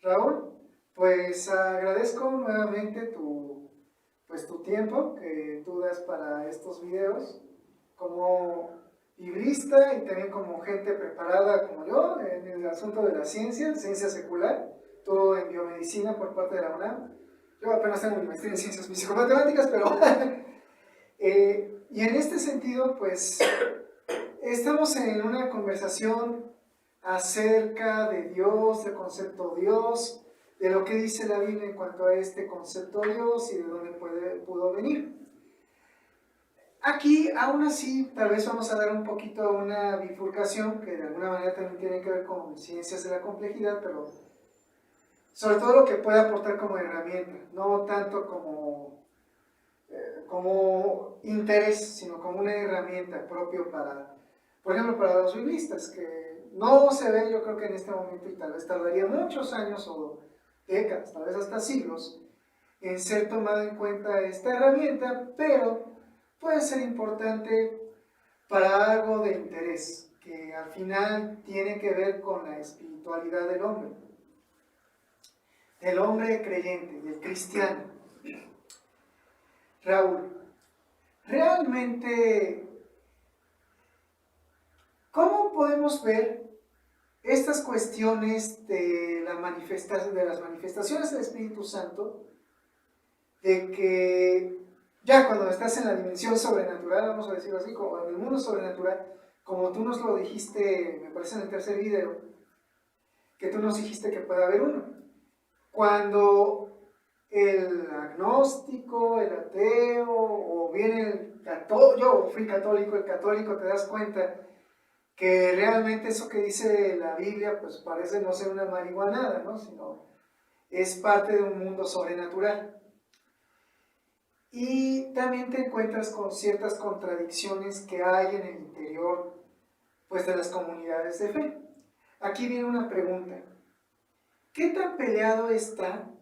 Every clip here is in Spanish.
Raúl, pues agradezco nuevamente tu tiempo que tú das para estos videos. Como biblista y también como gente preparada como yo en el asunto de la ciencia secular, todo en biomedicina por parte de la UNAM. Yo apenas tengo mi maestría en ciencias físico-matemáticas, pero y en este sentido, pues estamos en una conversación acerca de Dios, del concepto Dios, de lo que dice la Biblia en cuanto a este concepto Dios y de dónde pudo venir. Aquí, aún así, tal vez vamos a dar un poquito una bifurcación que de alguna manera también tiene que ver con ciencias de la complejidad, pero sobre todo lo que puede aportar como herramienta, no tanto como interés, sino como una herramienta propio para, por ejemplo, para los biblistas, que no se ve, yo creo que en este momento, y tal vez tardaría muchos años o décadas, tal vez hasta siglos, en ser tomada en cuenta esta herramienta, pero puede ser importante para algo de interés, que al final tiene que ver con la espiritualidad del hombre creyente, del cristiano. Raúl, realmente, ¿cómo podemos ver estas cuestiones de las manifestaciones del Espíritu Santo, de que ya cuando estás en la dimensión sobrenatural, vamos a decirlo así, como en el mundo sobrenatural, como tú nos lo dijiste, me parece en el tercer video, que tú nos dijiste que puede haber uno. Cuando el agnóstico, el ateo, o bien el católico, yo fui católico, el católico, te das cuenta que realmente eso que dice la Biblia, pues parece no ser una marihuanada, ¿no? Sino es parte de un mundo sobrenatural. Y también te encuentras con ciertas contradicciones que hay en el interior, pues, de las comunidades de fe. Aquí viene una pregunta. ¿Qué tan peleado están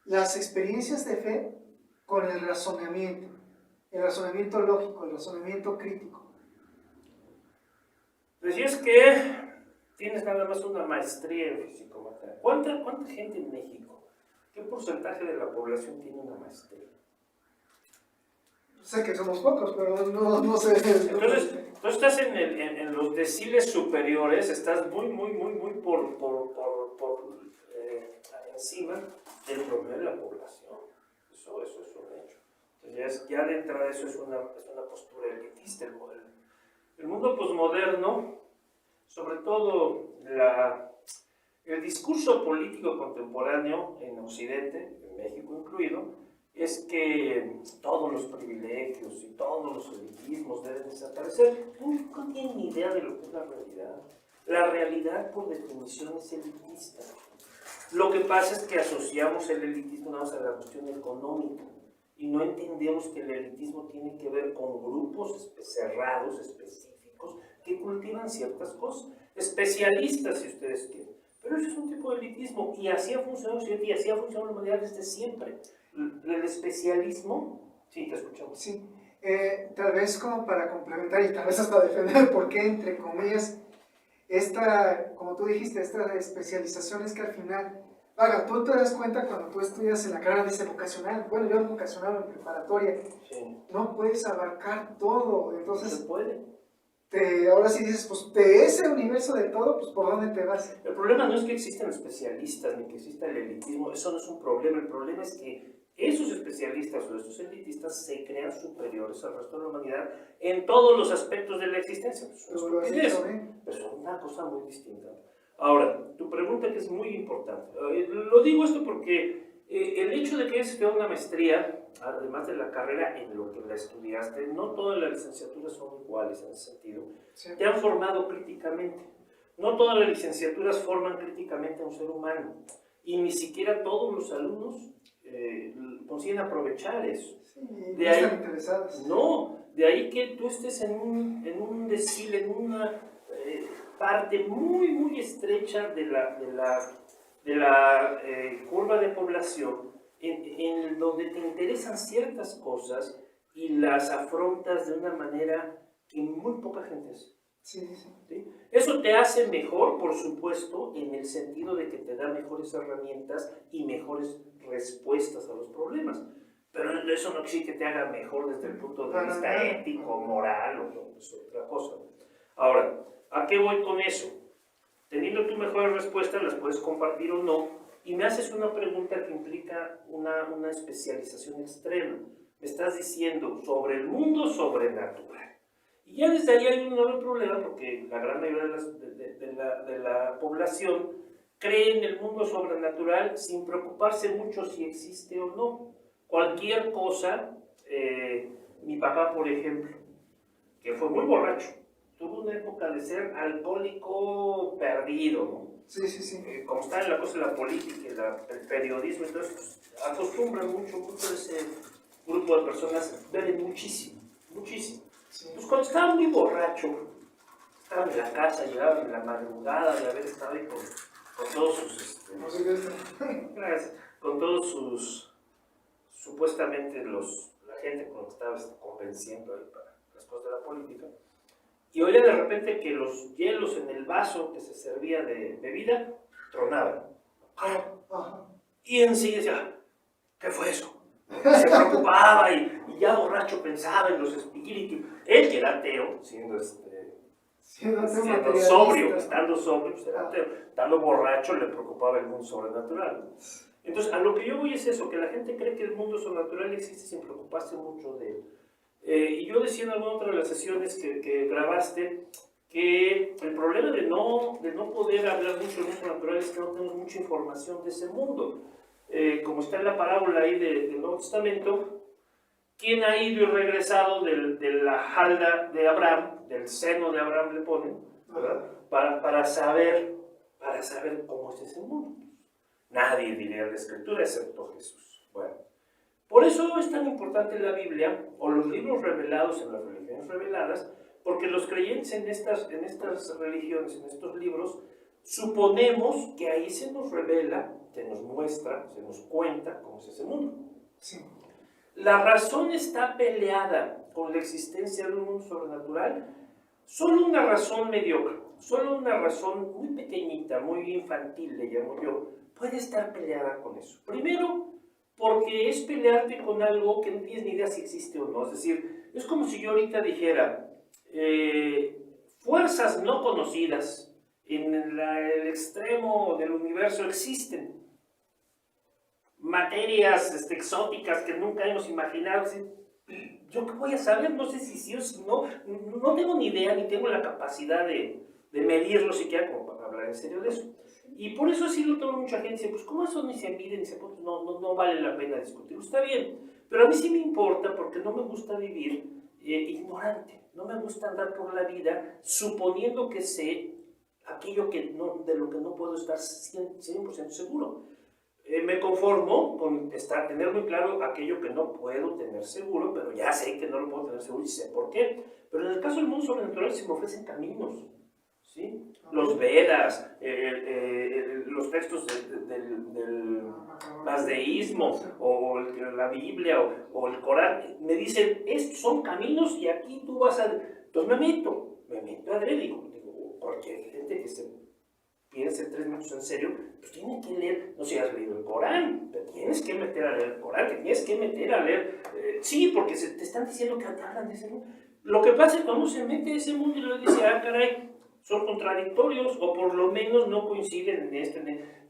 las experiencias de fe con el razonamiento lógico, el razonamiento crítico? Decías que tienes nada más una maestría en físico-matemáticas. ¿Cuánta gente en México? ¿Qué porcentaje de la población tiene una maestría? Sé que somos pocos, pero no sé. Entonces, tú estás en los deciles superiores, estás muy por encima del promedio de la población. Eso es un hecho. Entonces, ya de entrada eso es una postura elitista. El mundo posmoderno, sobre todo el discurso político contemporáneo en Occidente, en México incluido, es que todos los privilegios y todos los elitismos deben desaparecer. No tienen ni idea de lo que es la realidad. La realidad, por definición, es elitista. Lo que pasa es que asociamos el elitismo nada más a la cuestión económica y no entendemos que el elitismo tiene que ver con grupos cerrados, específicos, que cultivan ciertas cosas. Especialistas, si ustedes quieren. Pero eso es un tipo de elitismo y así ha funcionado y así ha funcionado la humanidad desde siempre. El especialismo, sí, te escuchamos. Sí, tal vez como para complementar y tal vez hasta defender por qué, entre comillas, como tú dijiste, esta especialización es que al final, tú te das cuenta cuando tú estudias en la carrera de vocacional, bueno, yo en vocacional en preparatoria, sí, no puedes abarcar todo, entonces... No se puede. Ahora sí dices, pues de ese universo de todo, pues ¿por dónde te vas? El problema no es que existan especialistas ni que exista el elitismo, eso no es un problema, el problema es que esos especialistas o esos elitistas se crean superiores al resto de la humanidad en todos los aspectos de la existencia. Pero es una cosa muy distinta. Ahora, tu pregunta que es muy importante. Lo digo esto porque el hecho de que hayas estudiado una maestría, además de la carrera en lo que la estudiaste, no todas las licenciaturas son iguales en ese sentido. Sí. Te han formado críticamente. No todas las licenciaturas forman críticamente a un ser humano. Y ni siquiera todos los alumnos consiguen aprovechar eso. Sí, no están interesados. No, de ahí que tú estés en un decil, en una parte muy estrecha de la curva de población, en donde te interesan ciertas cosas y las afrontas de una manera que muy poca gente hace. Sí, sí, sí. ¿Sí? Eso te hace mejor, por supuesto, en el sentido de que te da mejores herramientas y mejores respuestas a los problemas. Pero eso no quiere que te haga mejor desde el punto de Para vista nada. ético, moral, o no, es otra cosa. Ahora, ¿a qué voy con eso? Teniendo tú mejores respuestas, las puedes compartir o no, y me haces una pregunta que implica una especialización extrema. Me estás diciendo sobre el mundo sobrenatural. Y ya desde ahí hay un enorme problema porque la gran mayoría de la población cree en el mundo sobrenatural sin preocuparse mucho si existe o no. Cualquier cosa, mi papá, por ejemplo, que fue muy borracho, tuvo una época de ser alcohólico perdido, ¿no? Sí, sí, sí. Como está en la cosa de la política, el periodismo, entonces pues, acostumbran mucho de ese grupo de personas, beben muchísimo, muchísimo. Sí. Pues cuando estaba muy borracho, estaban en la casa, llegaban en la madrugada de haber estado ahí con todos sus, No sé qué es. gracias, con todos sus, supuestamente la gente con la que estaba convenciendo ahí para las cosas de la política, y oía de repente que los hielos en el vaso que se servía de bebida tronaban. Ajá. Y enseguida decía, ¿qué fue eso? Se preocupaba y ya borracho pensaba en los espíritus. Él que era ateo, siendo sobrio, estando sobrio, pues era ateo. Estando borracho le preocupaba el mundo sobrenatural. Entonces, a lo que yo voy es eso, que la gente cree que el mundo sobrenatural existe sin preocuparse mucho de él. Y yo decía en alguna otra de las sesiones que grabaste que el problema de no poder hablar mucho del mundo sobrenatural es que no tenemos mucha información de ese mundo. Como está en la parábola ahí del Nuevo Testamento, ¿quién ha ido y regresado de la halda de Abraham, del seno de Abraham le ponen, ¿verdad? Para saber cómo es ese mundo? Nadie diría la Escritura excepto Jesús. Bueno, por eso es tan importante la Biblia o los libros revelados en las religiones reveladas, porque los creyentes en estas religiones, en estos libros, suponemos que ahí se nos revela, se nos muestra, se nos cuenta cómo es ese mundo. Sí. La razón está peleada con la existencia de un mundo sobrenatural. Solo una razón mediocre, solo una razón muy pequeñita, muy infantil, le llamo yo, puede estar peleada con eso. Primero, porque es pelearte con algo que no tienes ni idea si existe o no. Es decir, es como si yo ahorita dijera, fuerzas no conocidas en el extremo del universo existen. Materias exóticas que nunca hemos imaginado. ¿Yo qué voy a saber? No sé si sí o si no. No tengo ni idea, ni tengo la capacidad de medirlo siquiera como para hablar en serio de eso. Y por eso sí lo toma mucha gente. Dice, pues ¿cómo eso ni se mide? Ni se, pues, no vale la pena discutirlo. Está bien, pero a mí sí me importa porque no me gusta vivir ignorante. No me gusta andar por la vida suponiendo que sé aquello que de lo que no puedo estar 100% seguro. Me conformo con tener muy claro aquello que no puedo tener seguro, pero ya sé que no lo puedo tener seguro y sé por qué. Pero en el caso del mundo sobrenatural se me ofrecen caminos, ¿sí? Los Vedas, los textos del Mazdeísmo, o la Biblia, o el Corán, me dicen, estos son caminos y aquí tú vas a... Entonces me meto adrede, digo, cualquier gente que se piense 3 minutos en serio, pues tiene que leer, no sé si has leído el Corán, pero tienes que meter a leer el Corán, te tienes que meter a leer, sí, porque te están diciendo que te hablan de ese mundo. Lo que pasa es que cuando se mete a ese mundo y le dice, caray, son contradictorios, o por lo menos no coinciden en esto,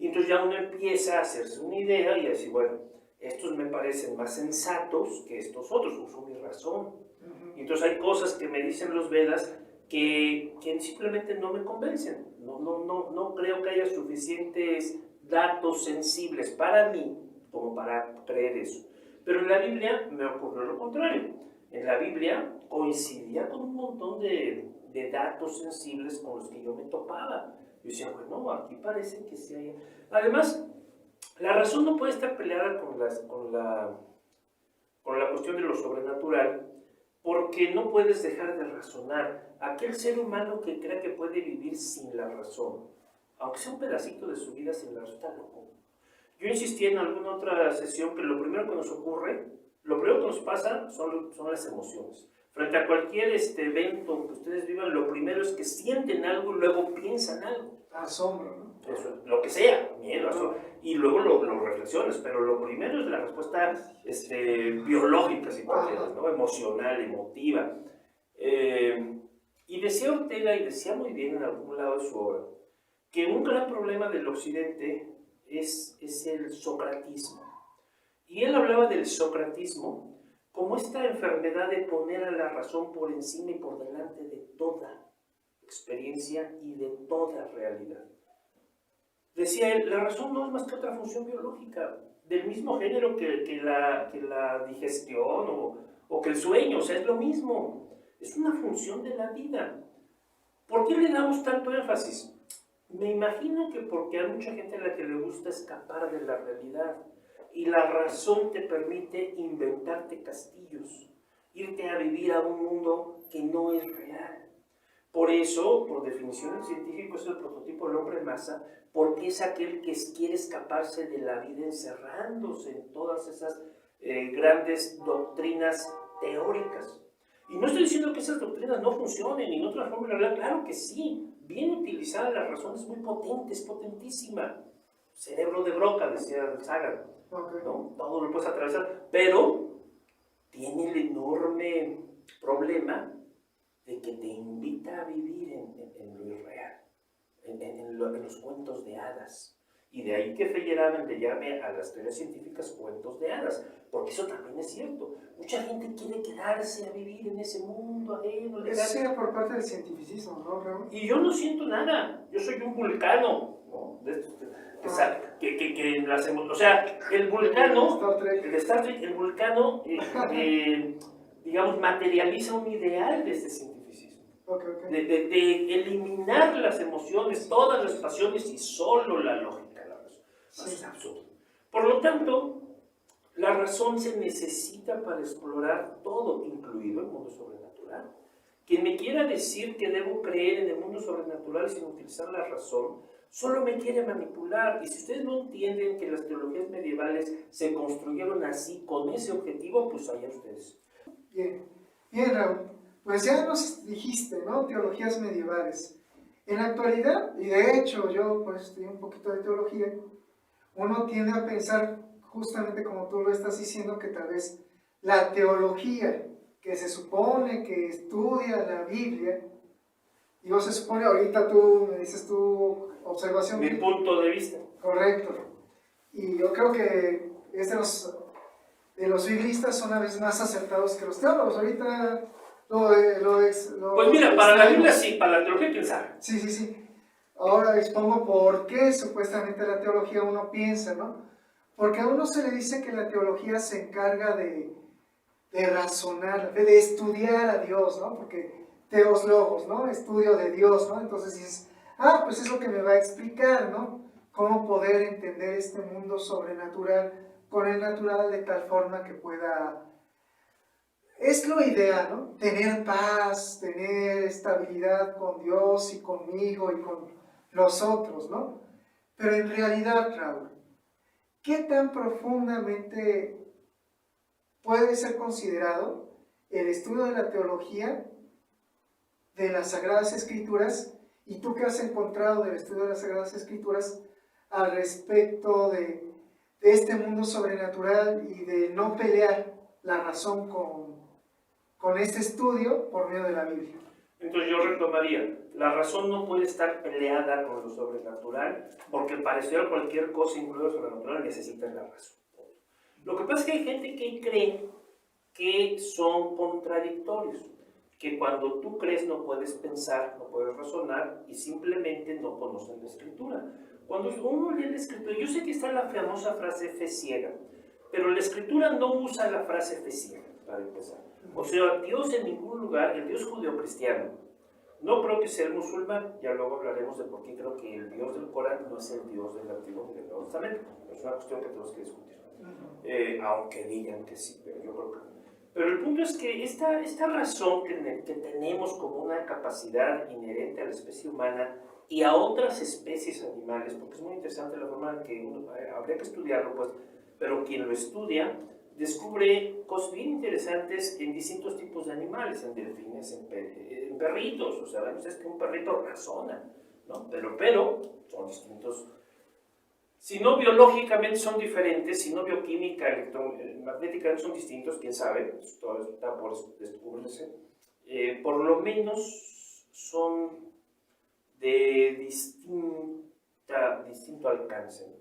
y entonces ya uno empieza a hacerse una idea y a decir, bueno, estos me parecen más sensatos que estos otros, uso mi razón. Y entonces hay cosas que me dicen los Vedas que simplemente no me convencen. No creo que haya suficientes datos sensibles para mí como para creer eso. Pero en la Biblia me ocurrió lo contrario. En la Biblia coincidía con un montón de datos sensibles con los que yo me topaba. Yo decía, bueno, aquí parece que sí hay... Además, la razón no puede estar peleada con la cuestión de lo sobrenatural, porque no puedes dejar de razonar. Aquel ser humano que crea que puede vivir sin la razón, aunque sea un pedacito de su vida sin la razón, está loco. Yo insistí en alguna otra sesión que lo primero que nos ocurre, lo primero que nos pasa son las emociones. Frente a cualquier evento que ustedes vivan, lo primero es que sienten algo y luego piensan algo. Asombro, ¿no? Eso, lo que sea, miedo, asombro, y luego lo reflexionas, pero lo primero es la respuesta biológica, si tú quieres, ¿no? Emocional, emotiva. Y decía Ortega, y decía muy bien en algún lado de su obra, que un gran problema del occidente es el socratismo. Y él hablaba del socratismo como esta enfermedad de poner a la razón por encima y por delante de toda experiencia y de toda realidad. Decía él, la razón no es más que otra función biológica, del mismo género que la digestión o que el sueño, o sea, es lo mismo, es una función de la vida. ¿Por qué le damos tanto énfasis? Me imagino que porque hay mucha gente a la que le gusta escapar de la realidad y la razón te permite inventarte castillos, irte a vivir a un mundo que no es real. Por eso, por definición, el científico es el prototipo del hombre masa, porque es aquel que quiere escaparse de la vida encerrándose en todas esas grandes doctrinas teóricas. Y no estoy diciendo que esas doctrinas no funcionen y no transformen la realidad, claro que sí, bien utilizada la razón es muy potente, es potentísima. Cerebro de broca, decía Sagan, ¿no? Todo lo puedes atravesar, pero tiene el enorme problema de que te invita a vivir en lo irreal, en los cuentos de hadas. Y de ahí que Feyerabend le llame a las teorías científicas cuentos de hadas, porque eso también es cierto. Mucha gente quiere quedarse a vivir en ese mundo ajeno. Eso sea por parte del cientificismo, ¿no, Raúl? Y yo no siento nada, yo soy un vulcano, ¿no? De estos o sea, el vulcano, el de Star Trek, el vulcano, digamos, materializa un ideal de este cientificismo. De eliminar las emociones, todas las pasiones y solo la lógica, la razón. Eso es absurdo. Por lo tanto, la razón se necesita para explorar todo, incluido el mundo sobrenatural. Quien me quiera decir que debo creer en el mundo sobrenatural sin utilizar la razón, solo me quiere manipular. Y si ustedes no entienden que las teologías medievales se construyeron así, con ese objetivo, pues allá ustedes. Bien, Raúl. Pues ya nos dijiste, ¿no? Teologías medievales. En la actualidad, y de hecho yo pues estudié un poquito de teología, uno tiende a pensar justamente como tú lo estás diciendo, que tal vez la teología que se supone que estudia la Biblia, digo, se supone, ahorita tú me dices tu observación. Mi punto de vista. Correcto. Y yo creo que es de los biblistas son a veces más acertados que los teólogos. Ahorita pues mira, para la Biblia sí, para la teología quién sabe. Sí. Ahora expongo por qué supuestamente la teología uno piensa, ¿no? Porque a uno se le dice que la teología se encarga de razonar, de estudiar a Dios, ¿no? Porque teos logos, ¿no? Estudio de Dios, ¿no? Entonces dices, pues es lo que me va a explicar, ¿no? Cómo poder entender este mundo sobrenatural con el natural de tal forma que pueda... Es lo ideal, ¿no? Tener paz, tener estabilidad con Dios y conmigo y con los otros, ¿no? Pero en realidad, Raúl, ¿qué tan profundamente puede ser considerado el estudio de la teología de las Sagradas Escrituras? ¿Y tú qué has encontrado del estudio de las Sagradas Escrituras al respecto de este mundo sobrenatural y de no pelear la razón con este estudio por medio de la Biblia? Entonces yo retomaría, la razón no puede estar peleada con lo sobrenatural, porque para estudiar cualquier cosa, incluido lo sobrenatural, necesitas la razón. Lo que pasa es que hay gente que cree que son contradictorios, que cuando tú crees no puedes pensar, no puedes razonar y simplemente no conoces la Escritura. Cuando uno lee la Escritura, yo sé que está la famosa frase fe ciega, pero la Escritura no usa la frase fe ciega, para empezar. O sea, Dios en ningún lugar, el Dios judeocristiano, no creo que sea el musulmán, ya luego hablaremos de por qué creo que el Dios del Corán no es el Dios del Antiguo y del Nuevo Testamento. Es una cuestión que tenemos que discutir. Aunque digan que sí, pero yo creo que no. Pero el punto es que esta razón que tenemos como una capacidad inherente a la especie humana y a otras especies animales, porque es muy interesante la forma en que habría que estudiarlo, pues, pero quien lo estudia descubre cosas bien interesantes en distintos tipos de animales, en delfines, en perritos. O sea, vemos es que un perrito razona, ¿no? Pero son distintos. Si no biológicamente son diferentes, si no bioquímica, magnéticamente son distintos, quién sabe, todo está por descubrirse. Por lo menos son de distinto alcance.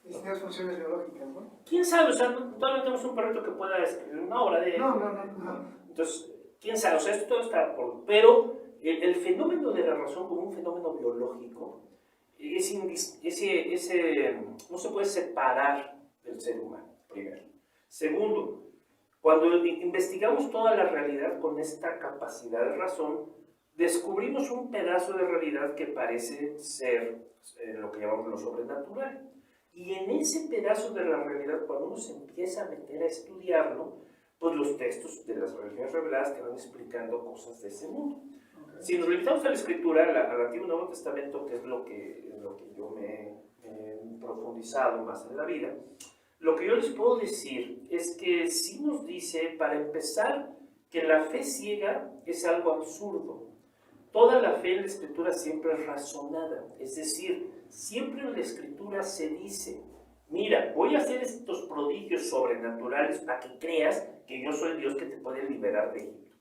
Distintas funciones biológicas, ¿no? ¿Quién sabe? O sea, todavía tenemos un perrito que pueda escribir una obra de... No. Entonces, ¿quién sabe? O sea, esto todo está por... Pero el fenómeno de la razón como un fenómeno biológico no se puede separar del ser humano, primero. Segundo, cuando investigamos toda la realidad con esta capacidad de razón, descubrimos un pedazo de realidad que parece ser lo que llamamos lo sobrenatural. Y en ese pedazo de la realidad, cuando uno se empieza a meter a estudiarlo, pues los textos de las religiones reveladas te van explicando cosas de ese mundo. Okay. Si nos limitamos a la escritura, al Antiguo y Nuevo Testamento, que es lo que yo me he profundizado más en la vida, lo que yo les puedo decir es que sí nos dice, para empezar, que la fe ciega es algo absurdo. Toda la fe en la Escritura siempre es razonada, es decir, siempre en la Escritura se dice, mira, voy a hacer estos prodigios sobrenaturales para que creas que yo soy el Dios que te puede liberar de Egipto.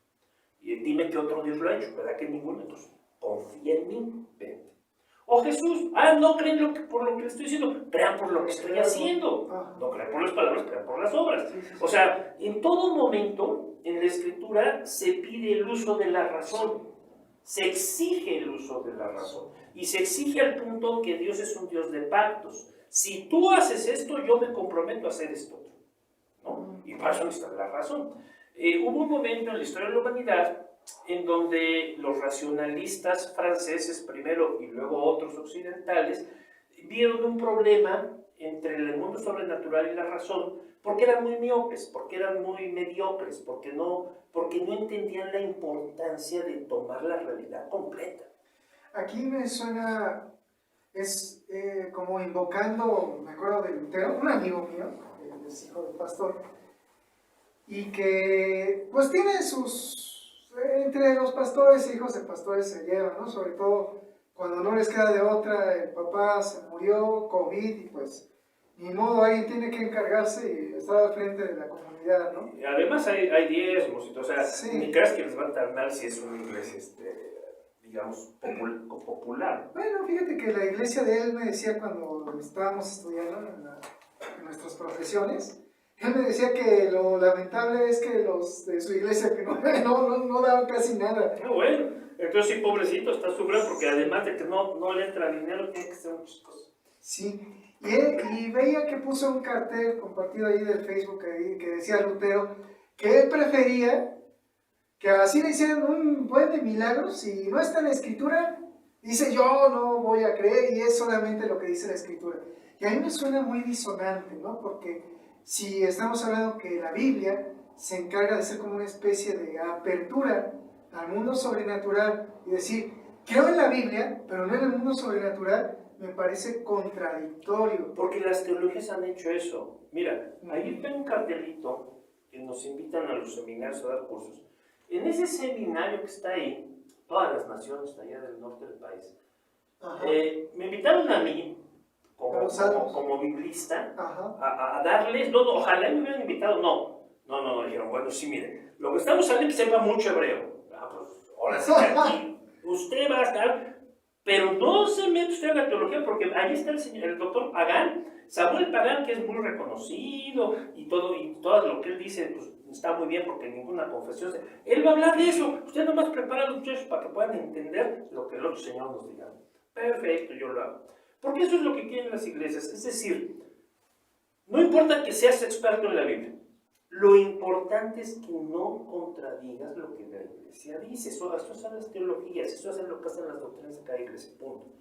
Y dime qué otro Dios lo ha hecho, ¿verdad que ninguno? Entonces, confía en mí, vente. O Jesús, no creen por lo que le estoy diciendo, crean por lo que estoy haciendo. No crean por las palabras, crean por las obras. O sea, en todo momento, en la Escritura se pide el uso de la razón. Se exige el uso de la razón. Y se exige al punto que Dios es un Dios de pactos. Si tú haces esto, yo me comprometo a hacer esto. ¿No? Y para eso necesita la razón. Hubo un momento en la historia de la humanidad en donde los racionalistas franceses primero y luego otros occidentales vieron un problema entre el mundo sobrenatural y la razón porque eran muy miopes, porque eran muy mediocres, porque no entendían la importancia de tomar la realidad completa. Aquí me suena, es como invocando, me acuerdo de Lutero, un amigo mío, que es hijo del pastor, y que pues tiene entre los pastores e hijos de pastores se llevan, ¿no? Sobre todo cuando no les queda de otra, el papá se murió, COVID, y pues ni modo, alguien tiene que encargarse y estar al frente de la comunidad, ¿no? Y además hay diezmos, o sea, sí. Ni creas que les va a tan mal si es una iglesia, digamos, popular. Bueno, fíjate que la iglesia de él me decía cuando estábamos estudiando en nuestras profesiones, él me decía que lo lamentable es que los de su iglesia que no daban casi nada. Bueno, entonces sí, pobrecito, está sufriendo porque además de que no le entra dinero, tiene que ser muchas cosas. Sí, y veía que puso un cartel compartido ahí del Facebook que decía Lutero que él prefería que así le hicieran un buen de milagros y no está en la escritura, dice yo no voy a creer y es solamente lo que dice la escritura. Y a mí me suena muy disonante, ¿no? Porque si estamos hablando que la Biblia se encarga de ser como una especie de apertura al mundo sobrenatural y decir, creo en la Biblia, pero no en el mundo sobrenatural, me parece contradictorio. Porque las teologías han hecho eso. Mira, ahí tengo un cartelito que nos invitan a los seminarios a dar cursos. En ese seminario que está ahí, todas las naciones allá del norte del país, me invitaron a mí, como biblista, a darles, ojalá me hubieran invitado, no, dijeron, bueno, sí, miren, lo que estamos hablando es que sepa mucho hebreo. Pues, ahora sí que aquí, usted va a estar, pero no se mete usted en la teología, porque ahí está el doctor Pagán, Samuel Pagán, que es muy reconocido, y todo lo que él dice, pues, está muy bien, porque ninguna confesión, él va a hablar de eso, usted nomás prepara a los muchachos para que puedan entender lo que el otro Señor nos diga. Perfecto, yo lo hago. Porque eso es lo que quieren las iglesias, es decir, no importa que seas experto en la Biblia, lo importante es que no contradigas lo que la iglesia dice. Eso son las teologías, eso es lo que hacen las doctrinas de cada iglesia, punto.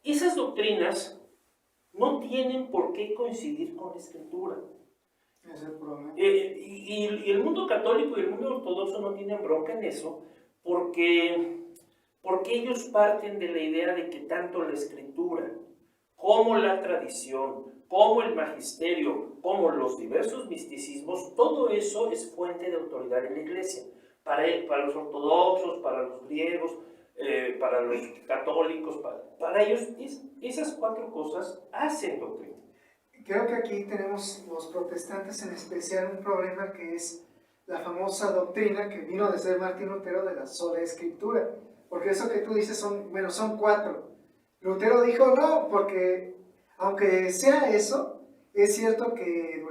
Esas doctrinas no tienen por qué coincidir con la escritura. Es el problema. Y el mundo católico y el mundo ortodoxo no tienen bronca en eso, porque ellos parten de la idea de que tanto la escritura como la tradición, como el magisterio, como los diversos misticismos, todo eso es fuente de autoridad en la iglesia. Para los ortodoxos, para los griegos, para los católicos, para ellos esas cuatro cosas hacen doctrina. Creo que aquí tenemos los protestantes en especial un problema que es la famosa doctrina que vino desde Martín Lutero de la sola escritura. Porque eso que tú dices son cuatro. Lutero dijo no, porque aunque sea eso, es cierto que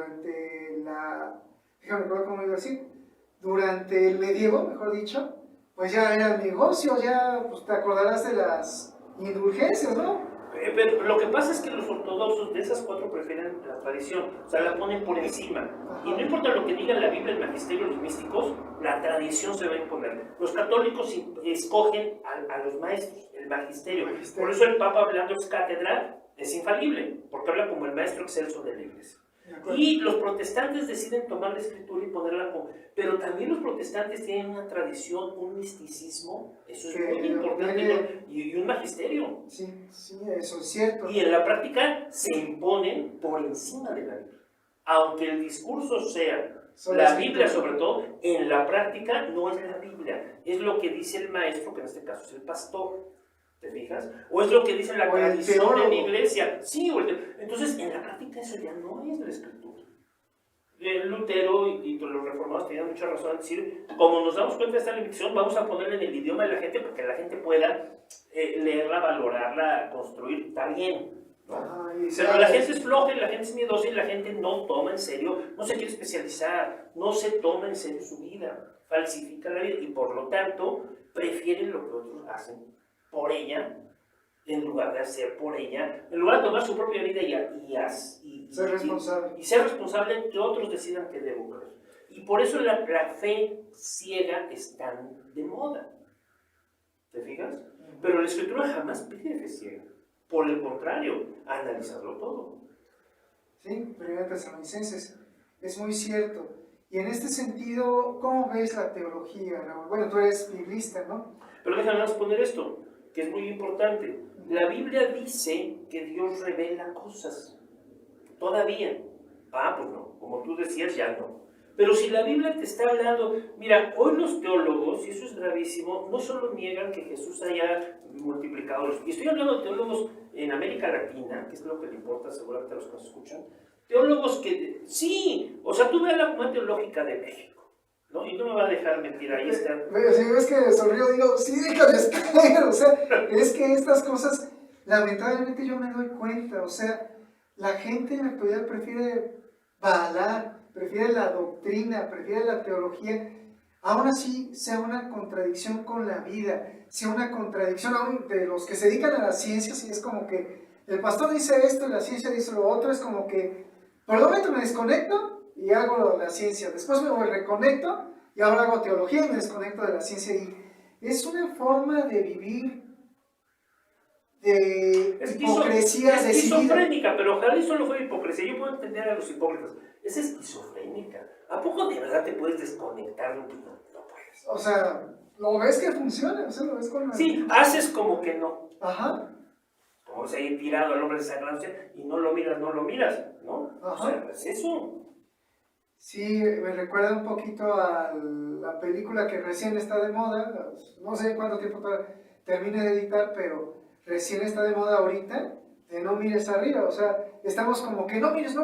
durante el medievo, mejor dicho, pues ya era negocio, ya pues te acordarás de las indulgencias, ¿no? Pero lo que pasa es que los ortodoxos de esas cuatro prefieren la tradición, o sea, la ponen por encima. Y no importa lo que diga la Biblia, el magisterio, los místicos, la tradición se va a imponer. Los católicos escogen a los maestros, el magisterio. Por eso el Papa, hablando ex cátedra, es infalible, porque habla como el maestro excelso de la iglesia. Y los protestantes deciden tomar la escritura y ponerla como... Pero también los protestantes tienen una tradición, un misticismo, eso es muy importante, y un magisterio. Sí, eso es cierto. Y en la práctica se imponen por encima de la Biblia. Aunque el discurso sea la Biblia sobre todo, en la práctica no es la Biblia, es lo que dice el maestro, que en este caso es el pastor. ¿Te fijas? O es lo que dice la tradición de la iglesia. Sí, entonces en la práctica eso ya no es la escritura. Lutero y los reformados tenían mucha razón en decir, como nos damos cuenta de esta limitación, vamos a ponerla en el idioma de la gente para que la gente pueda leerla, valorarla, construir. Está bien, ¿no? Pero la gente es floja y la gente es miedosa y la gente no toma en serio, no se quiere especializar, no se toma en serio su vida, falsifica la vida y por lo tanto prefieren lo que otros hacen por ella, en lugar de hacer por ella, en lugar de tomar su propia vida y ser responsable. Y ser responsable que otros decidan que debo creer. Y por eso la fe ciega es tan de moda. ¿Te fijas? Pero la escritura jamás pide fe ciega. Por el contrario, analizarlo todo. Sí, 1 Tesalonicenses. Es muy cierto. Y en este sentido, ¿cómo ves la teología, Raúl? Bueno, tú eres biblista, ¿no? Pero déjame poner esto, que es muy importante. La Biblia dice que Dios revela cosas. Todavía. Pues no. Como tú decías, ya no. Pero si la Biblia te está hablando... Mira, hoy los teólogos, y eso es gravísimo, no solo niegan que Jesús haya multiplicado los... Y estoy hablando de teólogos en América Latina, que es lo que le importa seguramente a los que nos escuchan. Teólogos que... Sí, o sea, tú ve la Comunidad Teológica de México, ¿no? Y no me va a dejar mentir, ahí está. Si ves que sonrío, digo, sí, déjame estar. O sea, es que estas cosas, lamentablemente yo me doy cuenta. O sea, la gente en la actualidad prefiere Baalar, prefiere la doctrina, prefiere la teología. Aún así, sea una contradicción con la vida, sea una contradicción aún de los que se dedican a las ciencias, y es como que el pastor dice esto y la ciencia dice lo otro. Es como que, por el momento me desconecto y hago la ciencia, después me reconecto y ahora hago teología y me desconecto de la ciencia. Y es una forma de vivir de hipocresía decidida. Esquizofrénica, pero ojalá y solo fue hipocresía. Yo puedo entender a los hipócritas. Es esquizofrénica. ¿A poco de verdad te puedes desconectar? No puedes. O sea, lo ves que funciona, o sea, lo ves con la... Sí, haces como que no. Ajá. Como se haya tirado al hombre sagrado y no lo miras, ¿no? Ajá. O sea, es eso. Sí, me recuerda un poquito a la película que recién está de moda, no sé cuánto tiempo termine de editar, pero recién está de moda ahorita, de No mires arriba. O sea, estamos como que no mires.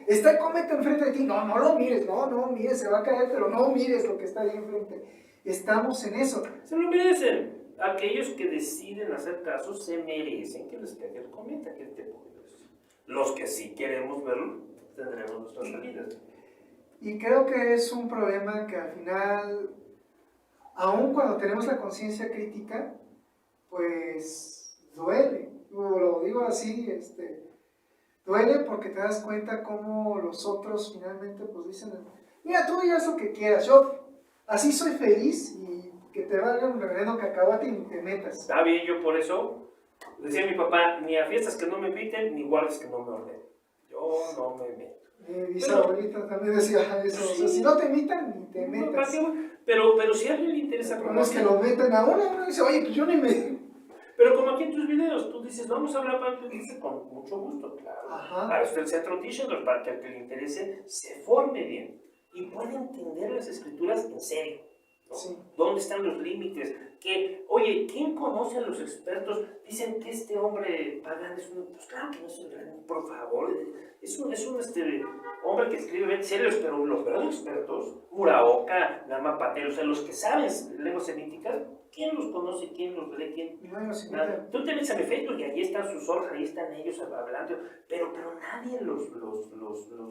Está el cometa enfrente de ti, no lo mires, no mires, se va a caer, pero no mires lo que está ahí enfrente. Estamos en eso. Se lo merecen. Aquellos que deciden hacer caso se merecen que les caiga el cometa. ¿Qué te puedo decir? Los que sí queremos verlo, tendremos nuestras salidas. Y creo que es un problema que al final, aun cuando tenemos la conciencia crítica, pues duele. Lo digo así, duele porque te das cuenta cómo los otros finalmente pues dicen, mira, tú digas lo que quieras, yo así soy feliz y que te valga un reverendo cacahuate y ni te metas. Está bien, yo por eso decía mi papá, ni a fiestas que no me inviten, ni guardias que no me ordenen. Yo no me meto. Mi bisabuelita también decía eso, sí. O sea, si no te invitan, ni te metas. Pero si a alguien le interesa... Pero no es que lo metan a uno dice, oye, pues yo ni me... Pero como aquí en tus videos, tú dices, vamos a hablar para que dices con mucho gusto, claro. Ajá. Para esto el Centro Tischendorf, para que al que le interese se forme bien y pueda entender las escrituras en serio, ¿no? Sí. ¿Dónde están los límites? Que, oye, ¿quién conoce a los expertos? Dicen que este hombre Pagán es un... Pues claro que no es un gran... Por favor, es un hombre que escribe bestsellers, pero los verdaderos expertos, Muraoka, Lama Patel, o sea, los que saben lenguas semíticas, ¿quién los conoce? ¿Quién los lee? ¿Quién? No, sí, Nada. Tú te metes a mi Facebook y ahí están sus horas, ahí están ellos hablando, pero nadie los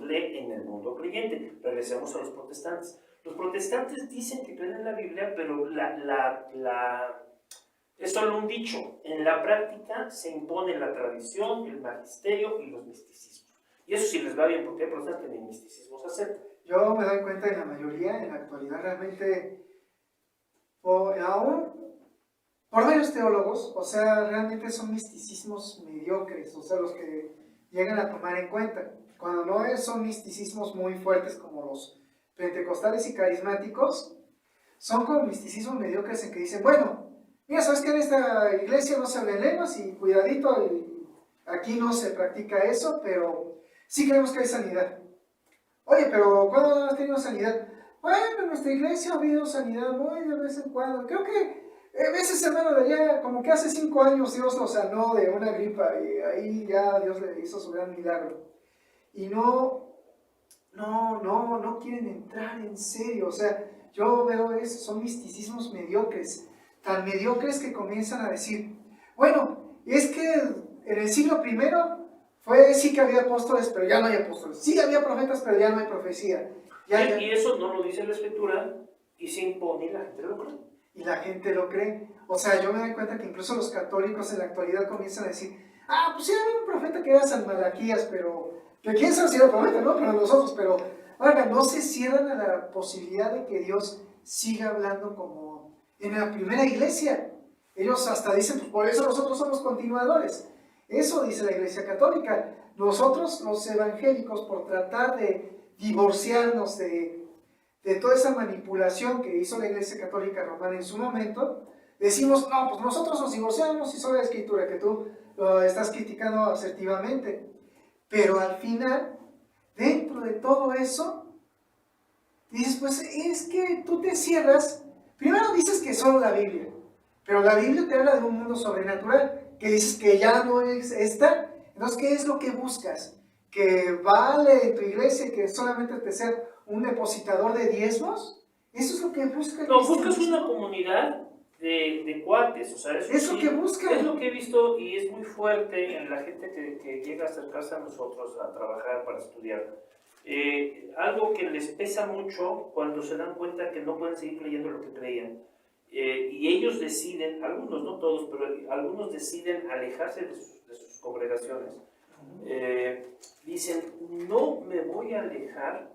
lee en el mundo creyente. Regresemos a los protestantes. Los protestantes dicen que creen en la Biblia, pero es solo un dicho. En la práctica se impone la tradición, el magisterio y los misticismos. Y eso sí les va bien, porque hay personas que ni misticismos aceptan. Yo me doy cuenta en la mayoría, en la actualidad, realmente, aún por varios teólogos, o sea, realmente son misticismos mediocres, o sea, los que llegan a tomar en cuenta. Cuando no son misticismos muy fuertes como los pentecostales y carismáticos, son como misticismos mediocres en que dicen, bueno, mira, sabes que en esta iglesia no se habla en lenguas y cuidadito, aquí no se practica eso, pero sí creemos que hay sanidad. Oye, pero ¿cuándo has tenido sanidad? Bueno, en nuestra iglesia ha habido sanidad muy de vez en cuando. Creo que veces, hermano, de allá, como que hace 5 años Dios lo sanó de una gripa y ahí ya Dios le hizo su gran milagro. Y no quieren entrar en serio. O sea, yo veo eso, son misticismos mediocres, tan mediocres que comienzan a decir, bueno, es que en el siglo primero sí que había apóstoles, pero ya no hay apóstoles. Sí había profetas, pero ya no hay profecía. Y eso no lo dice la Escritura y se impone y la gente lo cree. Y la gente lo cree. O sea, yo me doy cuenta que incluso los católicos en la actualidad comienzan a decir, pues sí había un profeta que era San Malaquías, pero que quién sabe si era profeta, ¿no? Para nosotros, pero oiga, no se cierran a la posibilidad de que Dios siga hablando como en la primera iglesia. Ellos hasta dicen, pues por eso nosotros somos continuadores. Eso dice la Iglesia Católica. Nosotros, los evangélicos, por tratar de divorciarnos de toda esa manipulación que hizo la Iglesia Católica Romana en su momento, decimos, no, pues nosotros nos divorciamos y solo la Escritura, que tú lo estás criticando asertivamente. Pero al final, dentro de todo eso, dices, pues es que tú te cierras. Primero dices que solo la Biblia, pero la Biblia te habla de un mundo sobrenatural, que dices que ya no es esta. Entonces, ¿qué es lo que buscas? ¿Que vale en tu iglesia que solamente te sea un depositador de diezmos? ¿Eso es lo que buscas? No, buscas una comunidad de cuates, o sea, eso es lo que buscas. Es lo que he visto y es muy fuerte en la gente que llega a acercarse a nosotros a trabajar para estudiar. Algo que les pesa mucho cuando se dan cuenta que no pueden seguir creyendo lo que creían. Y ellos deciden, algunos, no todos, pero algunos deciden alejarse de sus congregaciones. Dicen, no me voy a alejar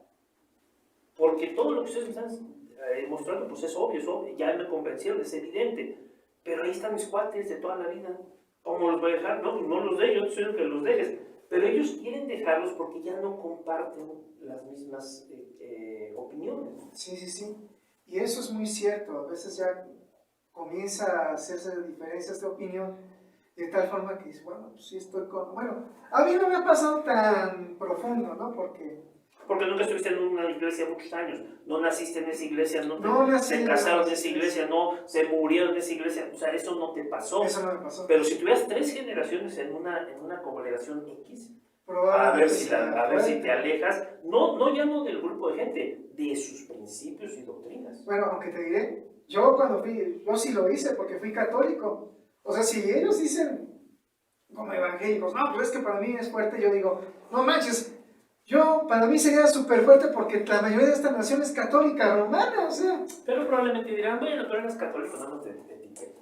porque todo lo que ustedes me están mostrando pues es obvio, ya me convencieron, es evidente, pero ahí están mis cuates de toda la vida. ¿Cómo los voy a dejar? No, pues no los dejo, yo no soy el que los dejes, pero ellos quieren dejarlos porque ya no comparten las mismas opiniones. Sí, y eso es muy cierto. A veces ya comienza a hacerse diferencias de opinión de tal forma que dices, bueno, pues sí estoy con... Bueno, a mí no me ha pasado tan profundo, ¿no? Porque nunca estuviste en una iglesia muchos años, no naciste en esa iglesia, se nací casaron en esa iglesia, no se murieron en esa iglesia, o sea, eso no te pasó. Eso no me pasó. Pero si tuvieras 3 generaciones en una congregación X, a ver si te alejas, no ya no del grupo de gente, de sus principios y doctrinas. Bueno, aunque te diré, yo sí lo hice porque fui católico. O sea, si ellos dicen como evangélicos, no, pues es que para mí es fuerte, yo digo, no manches, para mí sería súper fuerte porque la mayoría de esta nación es católica romana, o sea. Pero probablemente dirán, bueno, tú eres católico, no te etiquetas.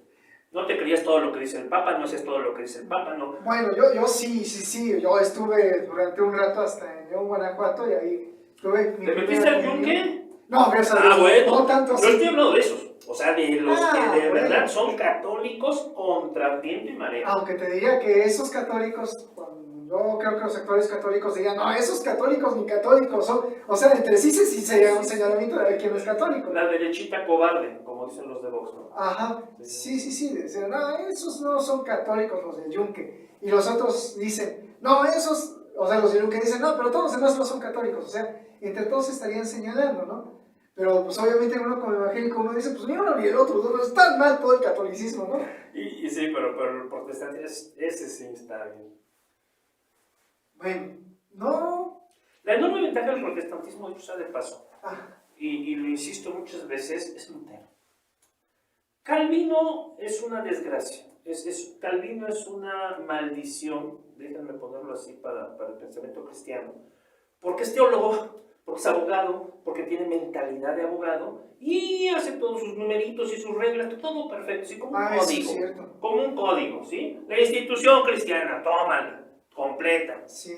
No te creías todo lo que dice el Papa, no haces todo lo que dice el Papa, no. Bueno, yo sí, yo estuve durante un rato hasta en León, Guanajuato, y ahí tuve... ¿Te metiste al yunque? No, gracias a Dios, bueno, no tanto. Yo estoy hablando de esos, o sea, de los que de verdad son sí. católicos contra viento y marea. Aunque te diría que esos católicos, cuando luego creo que los actores católicos dirían, no, esos católicos ni católicos son, o sea, entre sí sería un señalamiento de quién no es católico. La derechita cobarde, como dicen los de Vox, ¿no? Ajá, sí, decían, no, esos no son católicos los del Yunque, y los otros dicen, no, esos, o sea, los del Yunque dicen, no, pero todos los demás no son católicos, o sea, entre todos estarían señalando, ¿no? Pero pues obviamente uno como evangélico uno dice, pues ni uno ni el otro, ¿no? Está mal todo el catolicismo, ¿no? Y sí, pero el protestante, ese sí está bien. Bueno, no. La enorme ventaja del protestantismo, dicho sea de paso, Ah, y lo insisto muchas veces, es Lutero. Calvino es una desgracia, Calvino es una maldición, déjenme ponerlo así para el pensamiento cristiano, porque es teólogo, porque es abogado, porque tiene mentalidad de abogado y hace todos sus numeritos y sus reglas, todo perfecto, ¿sí? Como un eso es código, cierto. como un código, ¿sí? La institución cristiana, tómala, completa. Sí.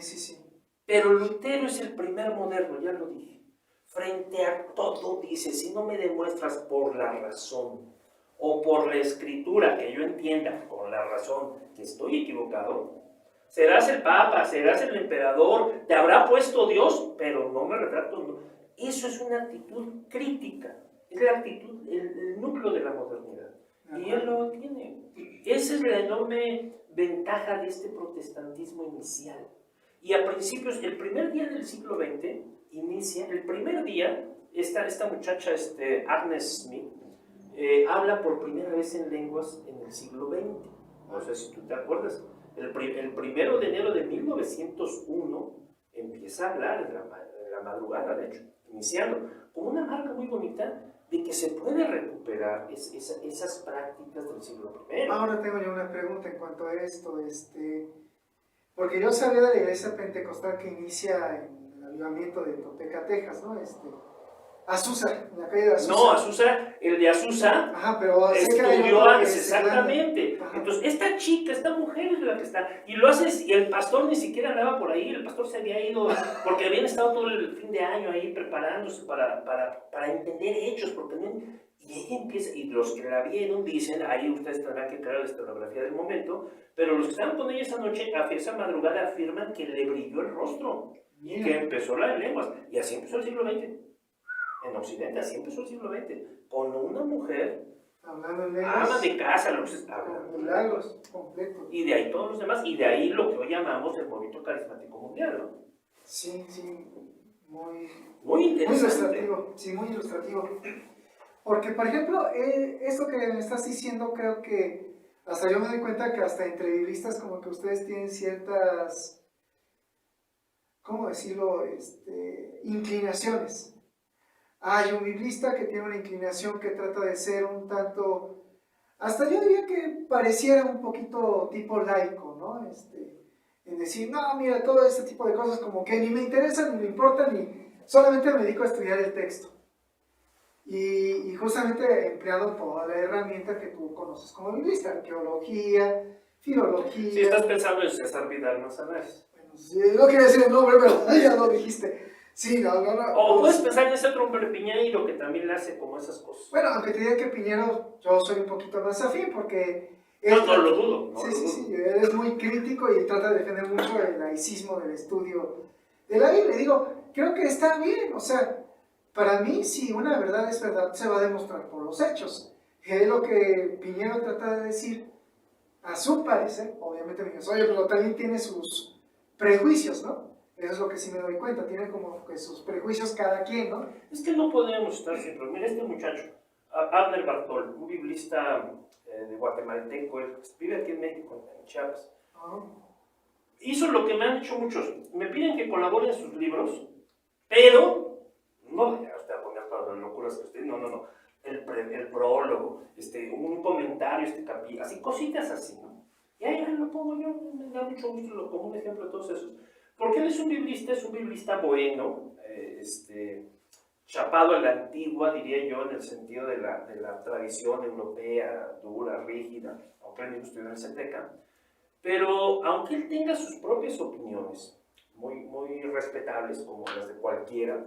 Pero Lutero es el primer moderno, ya lo dije. Frente a todo dice, si no me demuestras por la razón o por la escritura que yo entienda con la razón que estoy equivocado, serás el papa, serás el emperador, te habrá puesto Dios, pero no me retracto. No. Eso es una actitud crítica, es la actitud, el núcleo de la modernidad. Y él lo tiene. Esa es la enorme ventaja de este protestantismo inicial. Y a principios, el primer día del siglo XX, inicia, el primer día, esta muchacha, Agnes Smith, habla por primera vez en lenguas en el siglo XX. No sé si tú te acuerdas. El 1 de enero de 1901 empieza a hablar en la madrugada, de hecho, iniciando, con una marca muy bonita de que se puede recuperar esas prácticas del siglo I. Ahora tengo yo una pregunta en cuanto a esto, porque yo sabía de la iglesia pentecostal que inicia en el avivamiento de Topeka, Texas, ¿no? Azusa, en la calle de Azusa. No, Azusa, el de Azusa. Ajá, pero sé que hay estudió otro que antes, es exactamente. Ajá. Entonces, esta chica, esta mujer es la que está. Y lo hace, y el pastor ni siquiera andaba por ahí, el pastor se había ido, porque habían estado todo el fin de año ahí preparándose para entender hechos, porque no. Y ella empieza, y los que la vieron dicen, ahí ustedes tendrán que crear la historiografía del momento, pero los que estaban con ella esa noche, esa madrugada, afirman que le brilló el rostro, y que empezó las lenguas, y así empezó el siglo XX. En Occidente, así empezó el siglo XX, con una mujer hablando en lenguas, ama de casa, lo que se está con milagros completos. Y de ahí todos los demás, y de ahí lo que hoy llamamos el movimiento carismático mundial, ¿no? Sí, muy interesante. Muy ilustrativo, sí, muy ilustrativo. Porque, por ejemplo, esto que me estás diciendo, creo que hasta yo me doy cuenta que hasta entre biblistas como que ustedes tienen ciertas, ¿cómo decirlo?, inclinaciones. Hay un biblista que tiene una inclinación que trata de ser un tanto, hasta yo diría que pareciera un poquito tipo laico, ¿no? En decir, no, mira, todo este tipo de cosas como que ni me interesan, ni me importan, ni solamente me dedico a estudiar el texto. Y justamente empleando toda la herramienta que tú conoces como biblista, arqueología, filología. Si estás pensando en César Vidal Manzanares. Bueno, sí, no quería decir el nombre, pero ya lo dijiste. Sí, no. O puedes pensar en ese otro hombre Piñeiro que también le hace como esas cosas. Bueno, aunque te diga que Piñero, yo soy un poquito más afín porque... No lo dudo. Sí, él es muy crítico y trata de defender mucho el laicismo del estudio de la Biblia. Digo, creo que está bien, o sea, para mí si una verdad es verdad, se va a demostrar por los hechos. Que es lo que Piñero trata de decir, a su parecer, obviamente me dices, oye, pero también tiene sus prejuicios, ¿no? Eso es lo que sí me doy cuenta, tiene como que sus prejuicios cada quien, ¿no? Es que no podemos estar siempre. Mira este muchacho, Abner Bartol, un biblista de guatemalteco, él vive aquí en México, en Chiapas. Hizo lo que me han dicho muchos, me piden que colabore en sus libros, pero, no ya usted a poner todas las locuras que usted, no, el prólogo, un comentario, capítulo, así, cositas así, ¿no? Y ahí lo pongo yo, me da mucho gusto como un ejemplo de todos esos. Porque él es un biblista bueno, chapado a la antigua, diría yo, en el sentido de la tradición europea, dura, rígida, aunque él mismo estudió en Ceteca. Pero aunque él tenga sus propias opiniones, muy respetables, como las de cualquiera,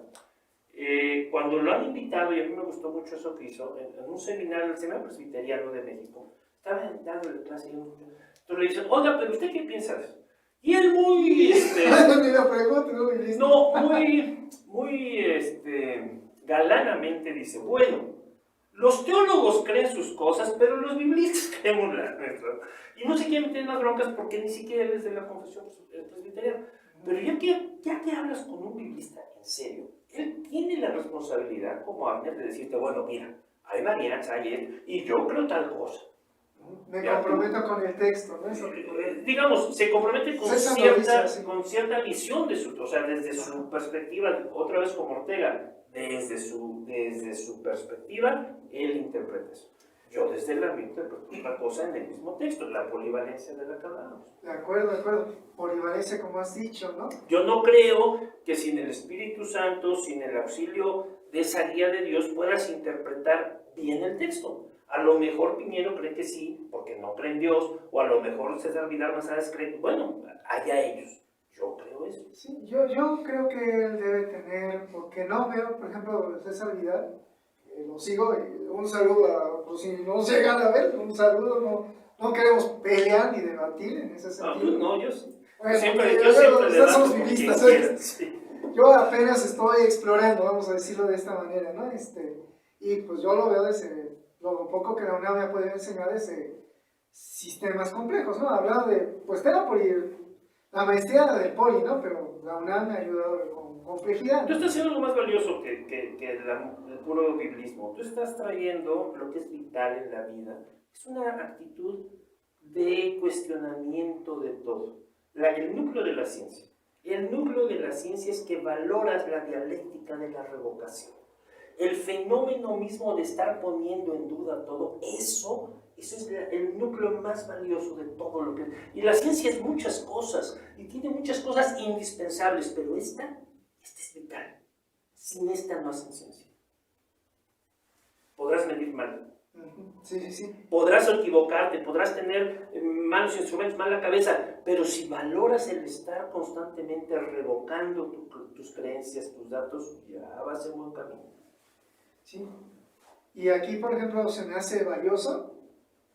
cuando lo han invitado, y a mí me gustó mucho eso que hizo, en un seminario, el Seminario Presbiteriano de México, estaba dando clase, entonces le dicen, oiga, pero ¿usted qué piensa de eso? Y él muy, Ni la pregunta, ¿no? no, muy galanamente dice, bueno, los teólogos creen sus cosas, pero los biblistas creemos las nuestras. Y no se quieren meter en las broncas porque ni siquiera él es de la confesión presbiteriana. Pero ya que hablas con un biblista en serio, él tiene la responsabilidad como Abner de decirte, bueno, mira, hay variantes, hay él, y yo creo tal cosa. Me comprometo con el texto, ¿no? Eso digamos, se compromete con con cierta visión de su, o sea, desde su perspectiva, otra vez como Ortega, desde su perspectiva, él interpreta eso. Yo desde la mía interpreto otra cosa en el mismo texto, la polivalencia de la que hablamos. De acuerdo. Polivalencia, como has dicho, ¿no? Yo no creo que sin el Espíritu Santo, sin el auxilio de esa guía de Dios, puedas interpretar bien el texto. A lo mejor Piñero cree que sí, porque no cree en Dios, o a lo mejor César Vidal Mazares cree, bueno, allá ellos. Yo creo eso. Sí, yo creo que él debe tener, porque no veo, por ejemplo, César Vidal, lo sigo, y un saludo, por si no llegan a ver, un saludo, no queremos pelear ni debatir en ese sentido. No, yo sí. Bueno, siempre ustedes somos biblistas, ¿eh? Sí. Yo apenas estoy explorando, vamos a decirlo de esta manera, ¿no? Y pues yo lo veo desde lo poco que la UNAM me ha podido enseñar desde sistemas complejos, ¿no? Hablando de, pues tengo por la maestría del Poli, ¿no? Pero la UNAM me ha ayudado con complejidad. Tú estás haciendo algo más valioso que el puro biblismo. Tú estás trayendo lo que es vital en la vida. Es una actitud de cuestionamiento de todo. El núcleo de la ciencia. El núcleo de la ciencia es que valoras la dialéctica de la revocación. El fenómeno mismo de estar poniendo en duda todo, eso es el núcleo más valioso de todo lo que es. Y la ciencia es muchas cosas, y tiene muchas cosas indispensables, pero esta es vital. Sin esta no hacen ciencia. Podrás medir mal. Sí. Podrás equivocarte, podrás tener malos instrumentos, mala cabeza, pero si valoras el estar constantemente revocando tus creencias, tus datos, ya vas en buen camino. Sí. Y aquí, por ejemplo, se me hace valioso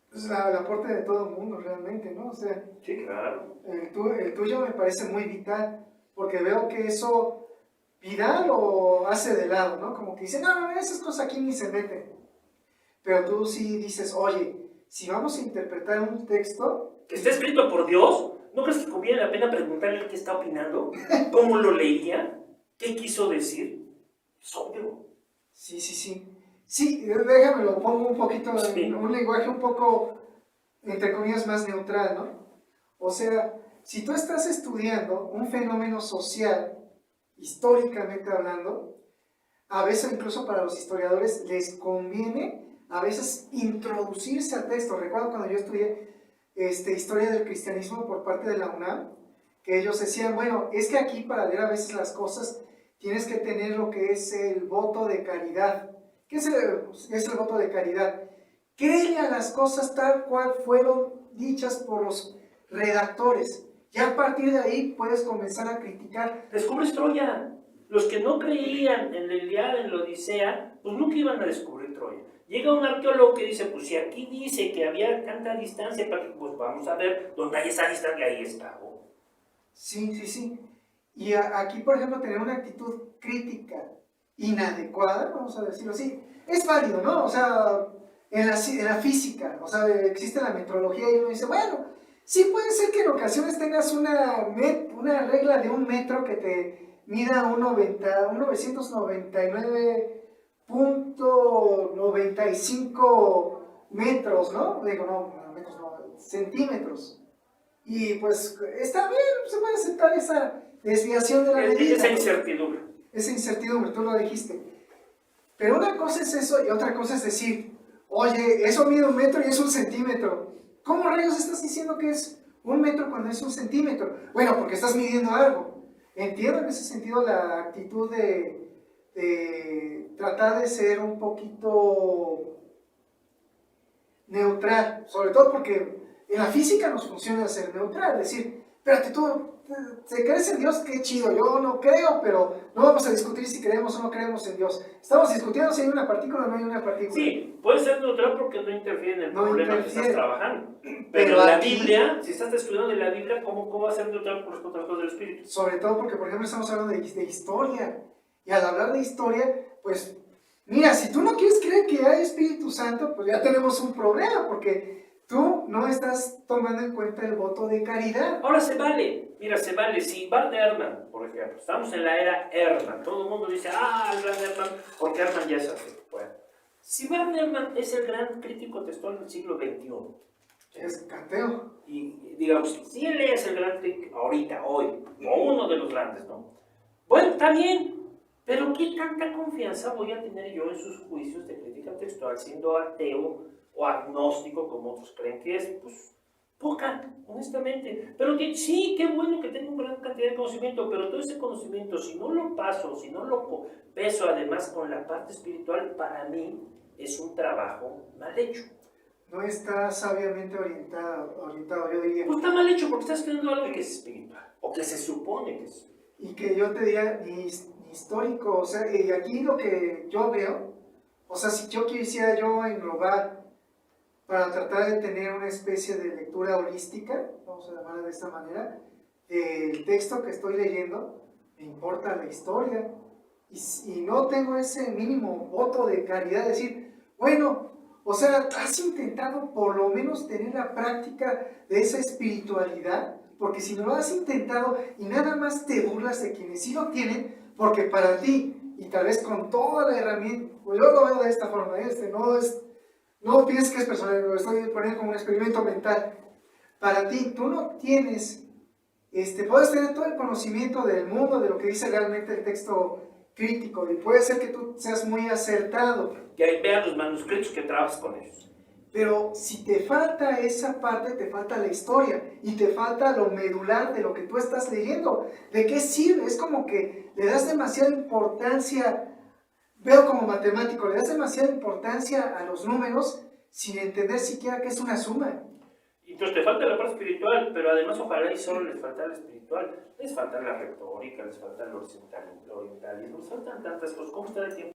pues, el aporte de todo el mundo realmente, ¿no? O sea, sí, claro. El tuyo me parece muy vital, porque veo que eso Vidal lo hace de lado, ¿no? Como que dice, no, esas cosas aquí ni se meten. Pero tú sí dices, oye, si vamos a interpretar un texto... Que está escrito por Dios, ¿no crees que conviene la pena preguntarle qué está opinando? ¿Cómo lo leía? ¿Qué quiso decir? Es obvio. Sí. Sí, déjame lo pongo un poquito en un lenguaje un poco, entre comillas, más neutral, ¿no? O sea, si tú estás estudiando un fenómeno social, históricamente hablando, a veces incluso para los historiadores les conviene a veces introducirse al texto. Recuerdo cuando yo estudié historia del cristianismo por parte de la UNAM, que ellos decían, bueno, es que aquí para leer a veces las cosas tienes que tener lo que es el voto de caridad. ¿Qué es el voto de caridad? Créele a las cosas tal cual fueron dichas por los redactores. Ya a partir de ahí puedes comenzar a criticar. Descubres Troya. Los que no creían en la Ilíada, en la Odisea, pues nunca iban a descubrir Troya. Llega un arqueólogo que dice, pues si aquí dice que había tanta distancia, pues vamos a ver dónde hay esa distancia, ahí está. Sí. Y aquí, por ejemplo, tener una actitud crítica inadecuada, vamos a decirlo así, es válido, ¿no? O sea, en la física, o sea, existe la metrología y uno dice, bueno, sí puede ser que en ocasiones tengas una regla de 1 metro que te mida 999.95 metros, ¿no? Digo, no, metros no, centímetros. Y pues está bien, se puede aceptar esa desviación de la medida. Esa incertidumbre. Esa incertidumbre, tú lo dijiste. Pero una cosa es eso y otra cosa es decir, oye, eso mide 1 metro y es 1 centímetro. ¿Cómo rayos estás diciendo que es 1 metro cuando es 1 centímetro? Bueno, porque estás midiendo algo. Entiendo en ese sentido la actitud de tratar de ser un poquito neutral, sobre todo porque en la física nos funciona ser neutral, es decir, espérate, tú ¿se crees en Dios? Qué chido, yo no creo, pero no vamos a discutir si creemos o no creemos en Dios. Estamos discutiendo si hay una partícula o no hay una partícula. Sí, puede ser neutral porque no interfiere en el No problema interfiere. que estás trabajando. Pero Pero en la aquí- Biblia, si estás estudiando en la Biblia, ¿cómo va a ser neutral con respecto a las cosas del Espíritu? Sobre todo porque, por ejemplo, estamos hablando de historia. Y al hablar de historia, pues, mira, si tú no quieres creer que hay Espíritu Santo, pues ya tenemos un problema, porque tú no estás tomando en cuenta el voto de caridad. Ahora se vale, mira, se vale. Si Bart Ehrman, por ejemplo, estamos en la era Ehrman, todo el mundo dice, el gran Ehrman, porque Ehrman ya es así. Bueno, si Bart Ehrman es el gran crítico textual del siglo XXI, Es cateo. y digamos, si él es el gran crítico ahorita, hoy, o uno de los grandes, ¿no? Bueno, está bien, pero ¿qué tanta confianza voy a tener yo en sus juicios de crítica textual siendo ateo o agnóstico, como otros creen que es? Pues poca, honestamente. Pero sí, qué bueno que tengo una gran cantidad de conocimiento, pero todo ese conocimiento, si no lo paso, si no lo peso además con la parte espiritual, para mí es un trabajo mal hecho. No está sabiamente orientado, yo diría. Pues está mal hecho porque estás estudiando algo que es espiritual, o que se supone que es espiritual. Y que yo te diría, ni histórico, o sea, y aquí lo que yo veo, o sea, si yo quisiera yo englobar para tratar de tener una especie de lectura holística, vamos a llamarla de esta manera, el texto que estoy leyendo, me importa la historia, y no tengo ese mínimo voto de caridad, de decir, bueno, o sea, has intentado por lo menos tener la práctica de esa espiritualidad, porque si no lo has intentado y nada más te burlas de quienes sí lo tienen, porque para ti, y tal vez con toda la herramienta, pues yo lo veo de esta forma, no pienses que es personal, lo estoy poniendo como un experimento mental. Para ti, tú no tienes, puedes tener todo el conocimiento del mundo, de lo que dice realmente el texto crítico, y puede ser que tú seas muy acertado. Que ahí vean los manuscritos que trabajas con ellos. Pero si te falta esa parte, te falta la historia, y te falta lo medular de lo que tú estás leyendo. ¿De qué sirve? Es como que le das demasiada importancia. Veo como matemático, le das demasiada importancia a los números sin entender siquiera que es una suma. Entonces te falta la parte espiritual, pero además ojalá y solo les falta la espiritual. Les falta la retórica, les falta el orientalismo, les faltan tantas cosas. ¿Cómo está el tiempo?